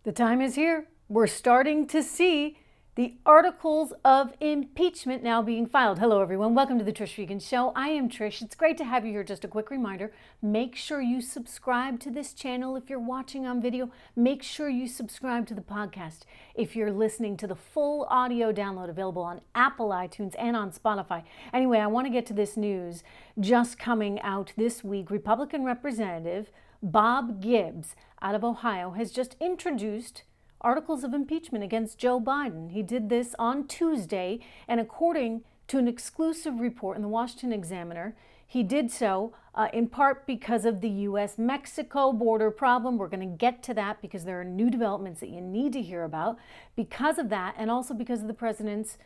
The time is here. We're starting to see the articles of impeachment now being filed. Hello, everyone. Welcome to the Trish Regan Show. I am Trish. It's great to have you here. Just a quick reminder, make sure you subscribe to this channel if you're watching on video. Make sure you subscribe to the podcast if you're listening to the full audio download available on Apple iTunes and on Spotify. Anyway, I want to get to this news just coming out this week. Republican Representative Bob Gibbs out of Ohio has just introduced articles of impeachment against Joe Biden. He did this on Tuesday, and according to an exclusive report in the Washington Examiner, he did so in part because of the U.S.-Mexico border problem. We're going to get to that because there are new developments that you need to hear about because of that, and also because of the president's,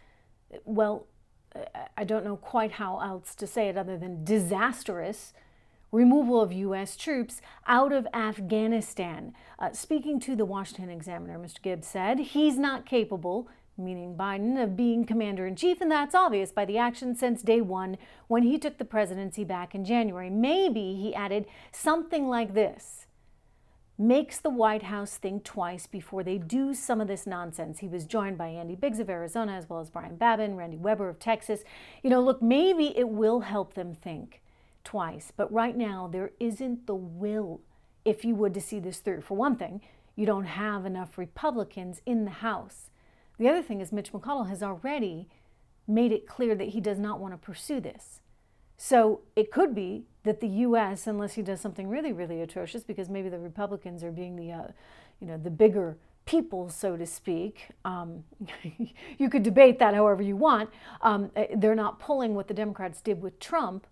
well, I don't know quite how else to say it other than disastrous removal of U.S. troops out of Afghanistan. Speaking to the Washington Examiner, Mr. Gibbs said he's not capable, meaning Biden, of being commander-in-chief, and that's obvious by the action since day one when he took the presidency back in January. Maybe, he added, something like this makes the White House think twice before they do some of this nonsense. He was joined by Andy Biggs of Arizona, as well as Brian Babin, Randy Weber of Texas. You know, look, maybe it will help them think twice, but right now there isn't the will, if you would, to see this through. For one thing, you don't have enough Republicans in the House. The other thing is Mitch McConnell has already made it clear that he does not want to pursue this. So it could be that the U.S., unless he does something really, really atrocious, because maybe the Republicans are being the bigger people, so to speak. You could debate that however you want. They're not pulling what the Democrats did with Trump.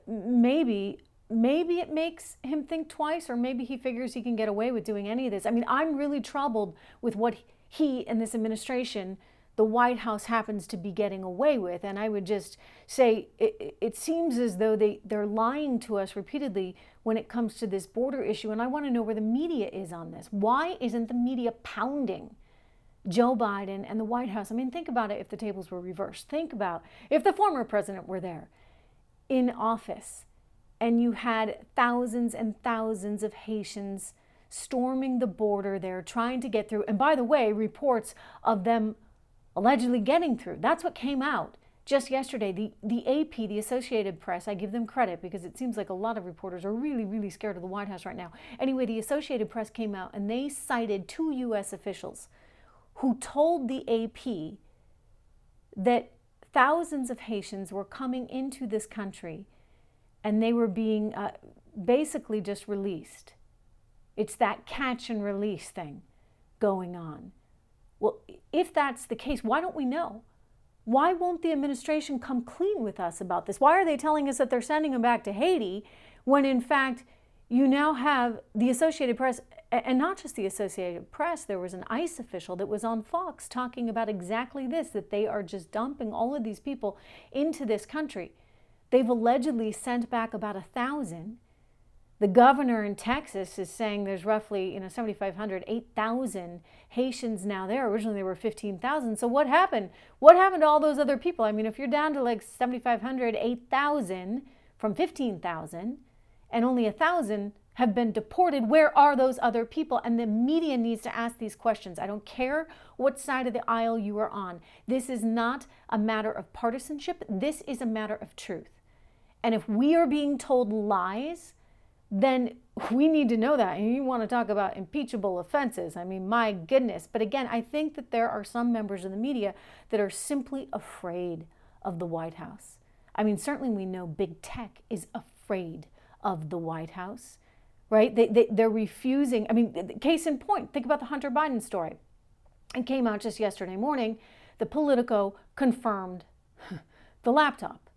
Maybe it makes him think twice, or maybe he figures he can get away with doing any of this. I mean, I'm really troubled with what he and this administration, the White House, happens to be getting away with. And I would just say it seems as though they're lying to us repeatedly when it comes to this border issue. And I want to know where the media is on this. Why isn't the media pounding Joe Biden and the White House? I mean, think about it if the tables were reversed. Think about if the former president were there in office and you had thousands and thousands of Haitians storming the border there, trying to get through. And by the way, reports of them allegedly getting through. That's what came out just yesterday. The AP, the Associated Press, I give them credit because it seems like a lot of reporters are really, really scared of the White House right now. Anyway, the Associated Press came out and they cited 2 U.S. officials who told the AP that thousands of Haitians were coming into this country and they were being basically just released. It's that catch and release thing going on. Well, if that's the case, why don't we know? Why won't the administration come clean with us about this? Why are they telling us that they're sending them back to Haiti when in fact you now have the Associated Press, and not just the Associated Press, there was an ICE official that was on Fox talking about exactly this, that they are just dumping all of these people into this country. They've allegedly sent back about 1,000. The governor in Texas is saying there's roughly 7,500, 8,000 Haitians now there. Originally there were 15,000. So what happened? What happened to all those other people? I mean, if you're down to like 7,500, 8,000 from 15,000, and only 1,000 have been deported, where are those other people? And the media needs to ask these questions. I don't care what side of the aisle you are on. This is not a matter of partisanship. This is a matter of truth. And if we are being told lies, then we need to know that. And you want to talk about impeachable offenses. I mean, my goodness. But again, I think that there are some members of the media that are simply afraid of the White House. I mean, certainly we know big tech is afraid of the White House, right? They're refusing. I mean, case in point, think about the Hunter Biden story. It came out just yesterday morning. The Politico confirmed the laptop.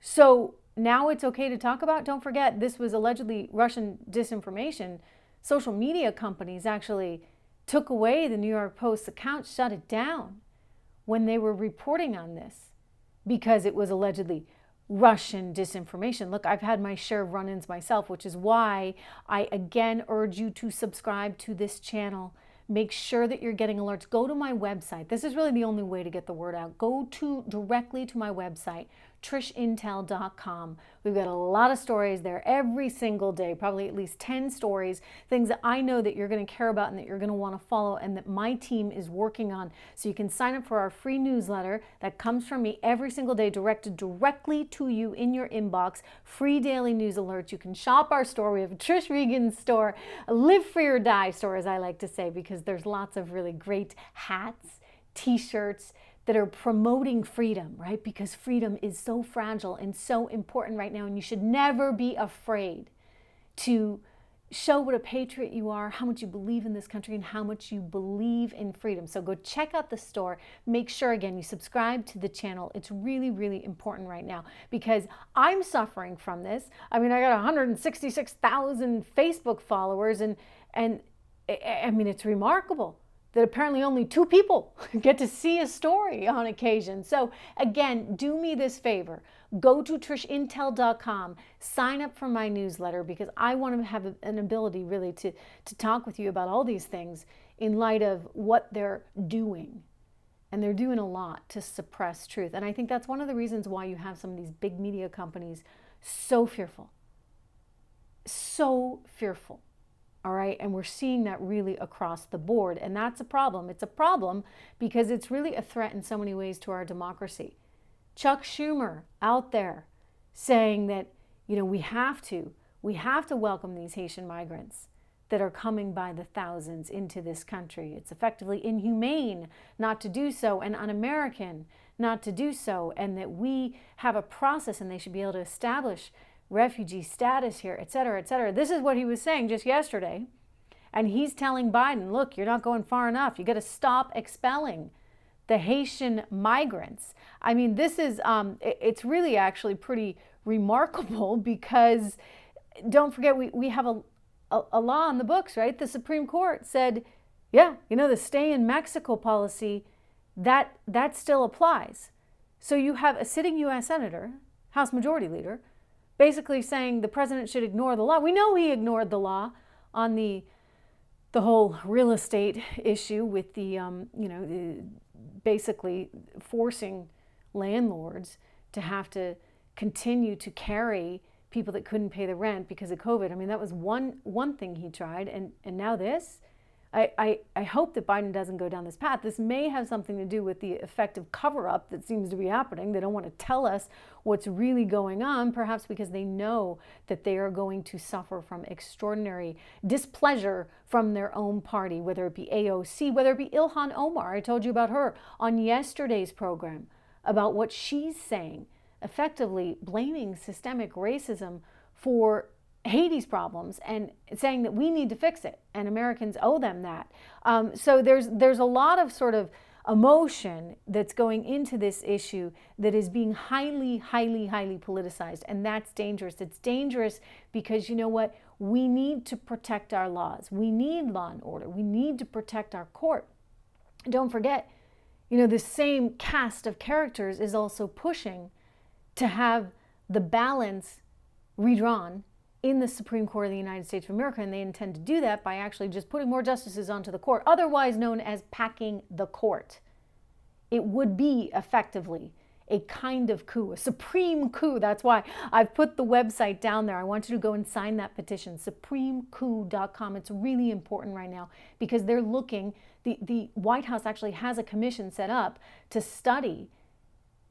So now it's okay to talk about. Don't forget, this was allegedly Russian disinformation. Social media companies actually took away the New York Post's account, shut it down when they were reporting on this because it was allegedly Russian disinformation. Look, I've had my share of run-ins myself, which is why I again urge you to subscribe to this channel. Make sure that you're getting alerts. Go to my website. This is really the only way to get the word out. Go directly to my website, trishintel.com. We've got a lot of stories there every single day, probably at least 10 stories, things that I know that you're going to care about and that you're going to want to follow and that my team is working on. So you can sign up for our free newsletter that comes from me every single day, directed directly to you in your inbox. Free daily news alerts. You can shop our store. We have a Trish Regan store, a Live Free or Die store, as I like to say, because there's lots of really great hats, t-shirts that are promoting freedom, right? Because freedom is so fragile and so important right now, and you should never be afraid to show what a patriot you are, how much you believe in this country, and how much you believe in freedom. So go check out the store. Make sure, again, you subscribe to the channel. It's really, really important right now because I'm suffering from this. I mean, I got 166,000 Facebook followers, and I mean, it's remarkable that apparently only 2 people get to see a story on occasion. So again, do me this favor. Go to trishintel.com, sign up for my newsletter because I want to have an ability really to talk with you about all these things in light of what they're doing. And they're doing a lot to suppress truth. And I think that's one of the reasons why you have some of these big media companies so fearful. So fearful. All right, and we're seeing that really across the board, and that's a problem. It's a problem because it's really a threat in so many ways to our democracy. Chuck Schumer out there saying that, you know, we have to welcome these Haitian migrants that are coming by the thousands into this country. It's effectively inhumane not to do so and un-American not to do so, and that we have a process and they should be able to establish refugee status here, et cetera, et cetera. This is what he was saying just yesterday. And he's telling Biden, look, you're not going far enough. You got to stop expelling the Haitian migrants. I mean, this is, it's really actually pretty remarkable because don't forget, we have a law on the books, right? The Supreme Court said, yeah, you know, the stay in Mexico policy, that still applies. So you have a sitting U.S. Senator, House Majority Leader, basically saying the president should ignore the law. We know he ignored the law on the whole real estate issue with the, basically forcing landlords to have to continue to carry people that couldn't pay the rent because of COVID. I mean, that was one thing he tried, and now this. I hope that Biden doesn't go down this path. This may have something to do with the effective cover-up that seems to be happening. They don't want to tell us what's really going on, perhaps because they know that they are going to suffer from extraordinary displeasure from their own party, whether it be AOC, whether it be Ilhan Omar. I told you about her on yesterday's program, about what she's saying, effectively blaming systemic racism for Haiti's problems and saying that we need to fix it and Americans owe them that. So there's a lot of sort of emotion that's going into this issue that is being highly, highly, highly politicized, and that's dangerous. It's dangerous because, you know what, we need to protect our laws. We need law and order. We need to protect our court. Don't forget, you know, the same cast of characters is also pushing to have the balance redrawn in the Supreme Court of the United States of America, and they intend to do that by actually just putting more justices onto the court, otherwise known as packing the court. It would be effectively a kind of coup, a supreme coup. That's why I've put the website down there. I want you to go and sign that petition, supremecoup.com. It's really important right now because they're looking, the White House actually has a commission set up to study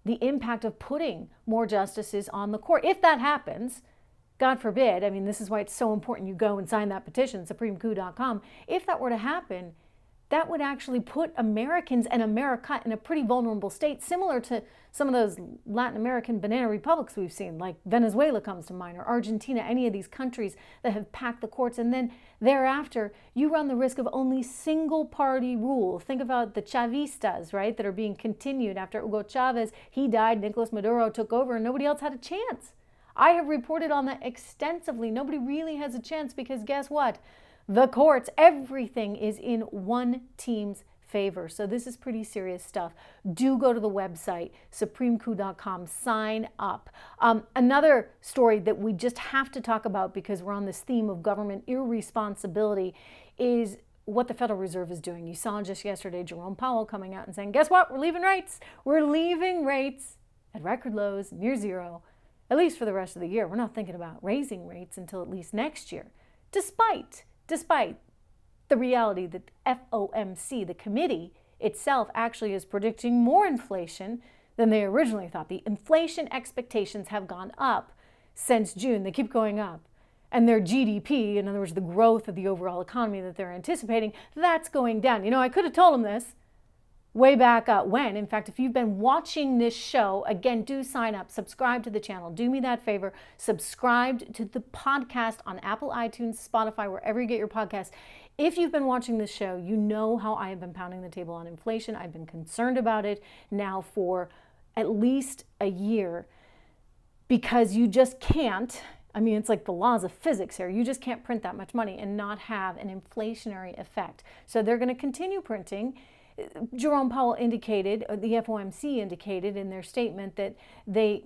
the impact of putting more justices on the court. If that happens, God forbid, I mean, this is why it's so important you go and sign that petition, supremecoup.com. If that were to happen, that would actually put Americans and America in a pretty vulnerable state, similar to some of those Latin American banana republics we've seen, like Venezuela comes to mind, or Argentina, any of these countries that have packed the courts. And then thereafter, you run the risk of only single-party rule. Think about the Chavistas, right, that are being continued after Hugo Chavez. He died, Nicolas Maduro took over, and nobody else had a chance. I have reported on that extensively. Nobody really has a chance because guess what? The courts, everything is in one team's favor. So this is pretty serious stuff. Do go to the website, supremecoup.com, sign up. Another story that we just have to talk about because we're on this theme of government irresponsibility is what the Federal Reserve is doing. You saw just yesterday Jerome Powell coming out and saying, guess what? We're leaving rates. We're leaving rates at record lows, near zero, at least for the rest of the year. We're not thinking about raising rates until at least next year, despite the reality that the FOMC, the committee itself, actually is predicting more inflation than they originally thought. The inflation expectations have gone up since June. They keep going up. And their GDP, in other words, the growth of the overall economy that they're anticipating, that's going down. You know, I could have told them this way back when. In fact, if you've been watching this show, again, do sign up, subscribe to the channel. Do me that favor. Subscribe to the podcast on Apple, iTunes, Spotify, wherever you get your podcasts. If you've been watching this show, you know how I have been pounding the table on inflation. I've been concerned about it now for at least a year, because you just can't, I mean, it's like the laws of physics here. You just can't print that much money and not have an inflationary effect. So they're going to continue printing. Jerome Powell indicated, the FOMC indicated in their statement that they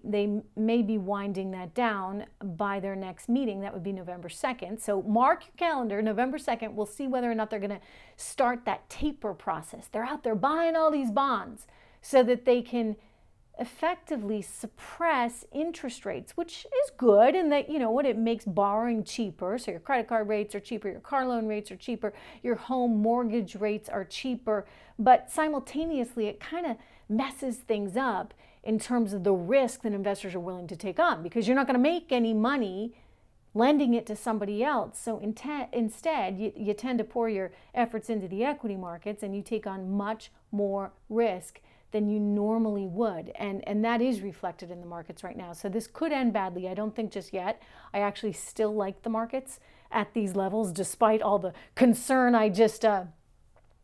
may be winding that down by their next meeting. That would be November 2nd. So mark your calendar, November 2nd. We'll see whether or not they're going to start that taper process. They're out there buying all these bonds so that they can effectively suppress interest rates, which is good in that, you know what, it makes borrowing cheaper. So your credit card rates are cheaper, your car loan rates are cheaper, your home mortgage rates are cheaper. But simultaneously, it kind of messes things up in terms of the risk that investors are willing to take on, because you're not going to make any money lending it to somebody else. So instead, you tend to pour your efforts into the equity markets and you take on much more risk than you normally would. And that is reflected in the markets right now. So this could end badly. I don't think just yet. I actually still like the markets at these levels, despite all the concern I just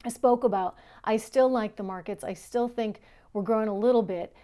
spoke about. I still like the markets. I still think we're growing a little bit,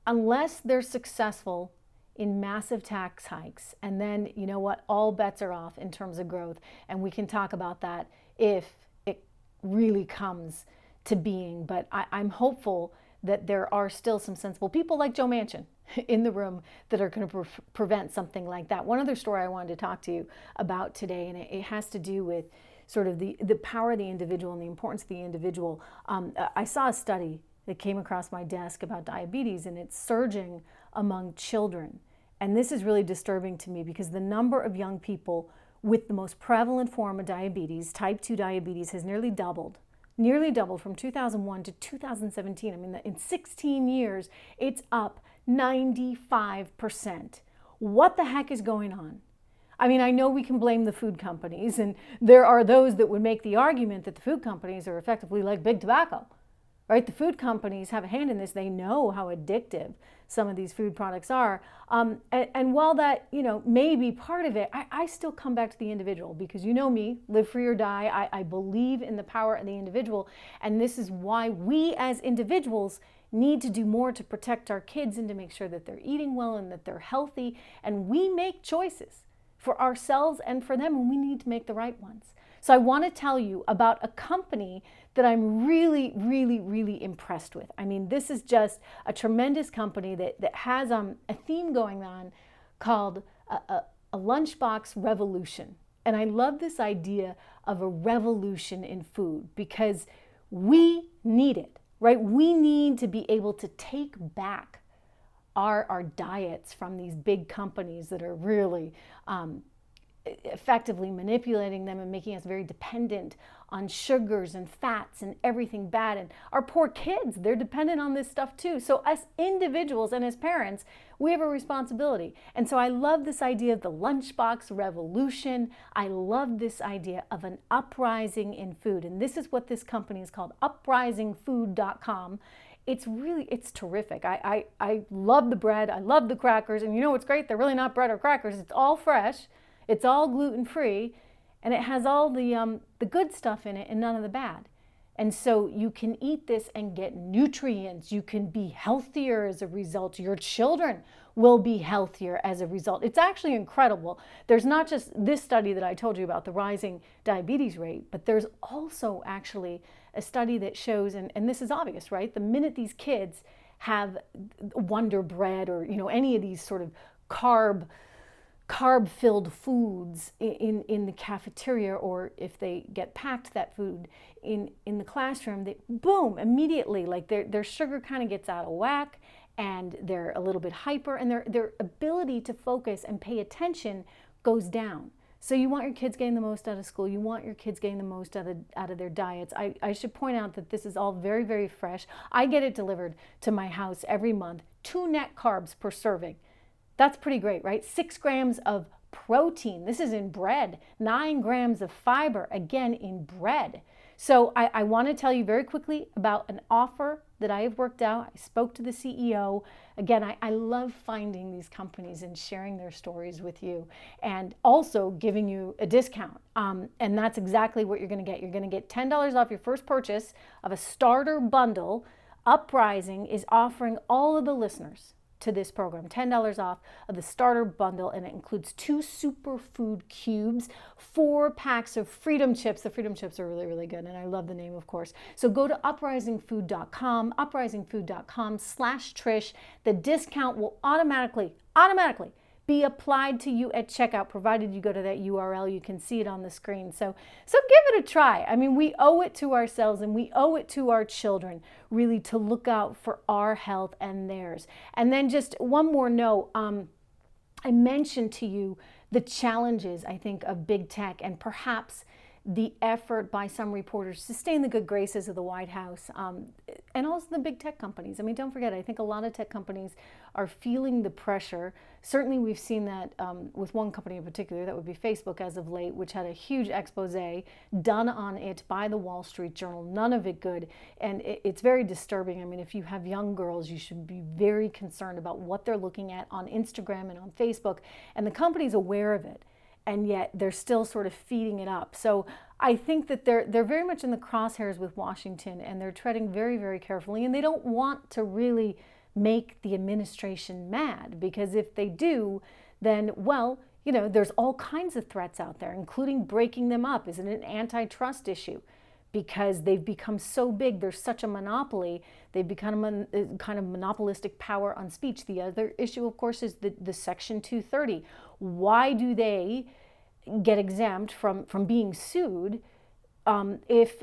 unless they're successful in massive tax hikes. And then, you know what, all bets are off in terms of growth. And we can talk about that if it really comes to being. But I'm hopeful that there are still some sensible people like Joe Manchin in the room that are going to prevent something like that. One other story I wanted to talk to you about today, and it has to do with sort of the power of the individual and the importance of the individual. I saw a study that came across my desk about diabetes, and it's surging among children. And this is really disturbing to me, because the number of young people with the most prevalent form of diabetes, type 2 diabetes, has nearly doubled from 2001 to 2017. I mean, in 16 years, it's up 95%. What the heck is going on? I mean, I know we can blame the food companies, and there are those that would make the argument that the food companies are effectively like big tobacco, right? The food companies have a hand in this. They know how addictive some of these food products are. And while that, you know, may be part of it, I still come back to the individual, because you know me, live free or die. I believe in the power of the individual. And this is why we as individuals need to do more to protect our kids and to make sure that they're eating well and that they're healthy. And we make choices for ourselves and for them, and we need to make the right ones. So I want to tell you about a company that I'm really, really, really impressed with. I mean, this is just a tremendous company that has a theme going on called a lunchbox revolution. And I love this idea of a revolution in food, because we need it, right? We need to be able to take back our diets from these big companies that are really effectively manipulating them and making us very dependent on sugars and fats and everything bad. And our poor kids, they're dependent on this stuff too. So as individuals and as parents, we have a responsibility. And so I love this idea of the lunchbox revolution. I love this idea of an uprising in food. And this is what this company is called, uprisingfood.com. It's terrific. I love the bread. I love the crackers. And you know what's great? They're really not bread or crackers. It's all fresh. It's all gluten-free, and it has all the good stuff in it and none of the bad. And so you can eat this and get nutrients. You can be healthier as a result. Your children will be healthier as a result. It's actually incredible. There's not just this study that I told you about, the rising diabetes rate, but there's also actually a study that shows, and this is obvious, right? The minute these kids have Wonder Bread or, you know, any of these sort of carb-filled foods in the cafeteria, or if they get packed that food in the classroom, they boom, immediately, like their sugar kind of gets out of whack, and they're a little bit hyper, and their ability to focus and pay attention goes down. So you want your kids getting the most out of school. You want your kids getting the most out of their diets. I should point out that this is all very, very fresh. I get it delivered to my house every month. 2 net carbs per serving. That's pretty great, right? 6 grams of protein. This is in bread. 9 grams of fiber, again in bread. So I want to tell you very quickly about an offer that I have worked out. I spoke to the CEO. Again, I love finding these companies and sharing their stories with you, and also giving you a discount. And that's exactly what you're going to get. You're going to get $10 off your first purchase of a starter bundle. Uprising is offering all of the listeners to this program $10 off of the starter bundle, and it includes 2 superfood cubes, 4 packs of Freedom Chips. The Freedom Chips are really, really good, and I love the name, of course. So go to uprisingfood.com, uprisingfood.com/Trish. The discount will automatically be applied to you at checkout, provided you go to that URL. You can see it on the screen. So give it a try. I mean, we owe it to ourselves, and we owe it to our children, really, to look out for our health and theirs. And then just one more note. I mentioned to you the challenges, I think, of big tech, and perhaps the effort by some reporters to stay in the good graces of the White House, and also the big tech companies. I mean, don't forget, I think a lot of tech companies are feeling the pressure. Certainly we've seen that with one company in particular, that would be Facebook as of late, which had a huge expose done on it by the Wall Street Journal, none of it good. And it's very disturbing. I mean, if you have young girls, you should be very concerned about what they're looking at on Instagram and on Facebook, and the company's aware of it, and yet they're still sort of feeding it up. So I think that they're very much in the crosshairs with Washington, and they're treading very, very carefully, and they don't want to really make the administration mad, because if they do, then, well, you know, there's all kinds of threats out there, including breaking them up. Is it an antitrust issue? Because they've become so big, they're such a monopoly, they've become a kind of monopolistic power on speech. The other issue, of course, is the Section 230. Why do they get exempt from being sued if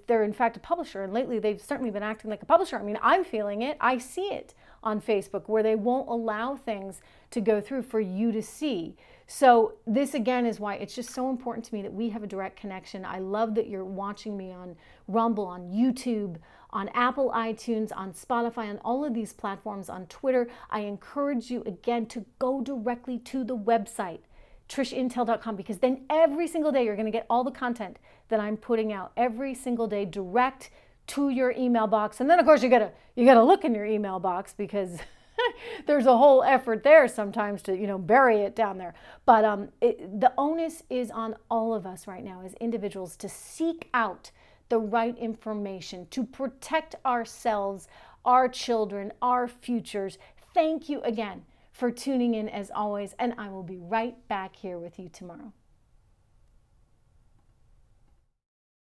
they're in fact a publisher? And lately they've certainly been acting like a publisher. I mean, I'm feeling it. I see it on Facebook, where they won't allow things to go through for you to see. So this, again, is why it's just so important to me that we have a direct connection. I love that you're watching me on Rumble, on YouTube, on Apple iTunes, on Spotify, on all of these platforms, on Twitter. I encourage you, again, to go directly to the website, trishintel.com, because then every single day you're going to get all the content that I'm putting out every single day direct to your email box. And then, of course, you gotta look in your email box, because there's a whole effort there sometimes to, bury it down there. But the onus is on all of us right now as individuals to seek out the right information to protect ourselves, our children, our futures. Thank you again for tuning in, as always, and I will be right back here with you tomorrow.